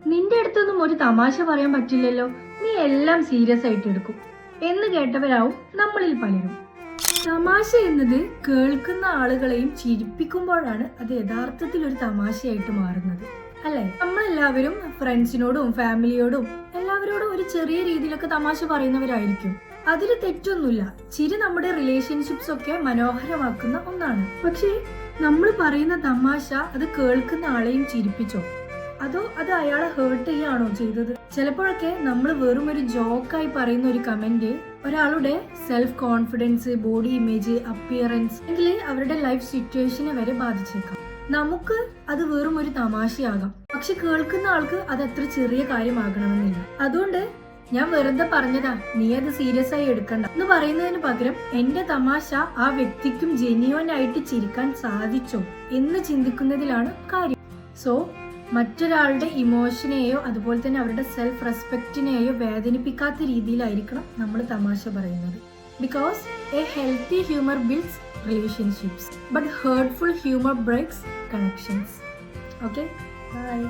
നിന്റെ അടുത്തൊന്നും ഒരു തമാശ പറയാൻ പറ്റില്ലല്ലോ, നീ എല്ലാം സീരിയസ് ആയിട്ട് എടുക്കും എന്ന് കേട്ടവരാവും നമ്മളിൽ പലരും. തമാശ എന്നത് കേൾക്കുന്ന ആളുകളെയും ചിരിപ്പിക്കുമ്പോഴാണ് അത് യഥാർത്ഥത്തിൽ ഒരു തമാശയായിട്ട് മാറുന്നത്, അല്ലെ? നമ്മളെല്ലാവരും ഫ്രണ്ട്സിനോടും ഫാമിലിയോടും എല്ലാവരോടും ഒരു ചെറിയ രീതിയിലൊക്കെ തമാശ പറയുന്നവരായിരിക്കും. അതിൽ തെറ്റൊന്നുമില്ല. ചിരി നമ്മുടെ റിലേഷൻഷിപ്സ് ഒക്കെ മനോഹരമാക്കുന്ന ഒന്നാണ്. പക്ഷേ നമ്മൾ പറയുന്ന തമാശ അത് കേൾക്കുന്ന ആളെയും ചിരിപ്പിച്ചോ, അതോ അത് അയാളെ ഹേർട്ട് ചെയ്യാണോ ചെയ്തത്? ചിലപ്പോഴൊക്കെ നമ്മൾ വെറും ഒരു ജോക്കായി പറയുന്ന ഒരു കമന്റ് ഒരാളുടെ self confidence, body image, appearance അല്ലെങ്കിൽ അവരുടെ ലൈഫ് സിറ്റുവേഷനെ വരെ ബാധിച്ചേക്കാം. നമുക്ക് അത് വെറും ഒരു തമാശയാകാം, പക്ഷെ കേൾക്കുന്ന ആൾക്ക് അത് അത്ര ചെറിയ കാര്യമാകണമെന്നില്ല. അതുകൊണ്ട് ഞാൻ വെറുതെ പറഞ്ഞതാ, നീ അത് സീരിയസ് ആയി എടുക്കണ്ട എന്ന് പറയുന്നതിന് പകരം എന്റെ തമാശ ആ വ്യക്തിക്കും ജെന്യുവൻ ആയിട്ട് ചിരിക്കാൻ സാധിച്ചോ എന്ന് ചിന്തിക്കുന്നതിലാണ് കാര്യം. സോ മറ്റൊരാളുടെ ഇമോഷനെയോ അതുപോലെ തന്നെ അവരുടെ സെൽഫ് റെസ്പെക്റ്റിനെയോ വേദനിപ്പിക്കാത്ത രീതിയിലായിരിക്കണം നമ്മൾ തമാശ പറയുന്നത്. Because A healthy humour builds relationships, but hurtful humor breaks connections. Okay, bye.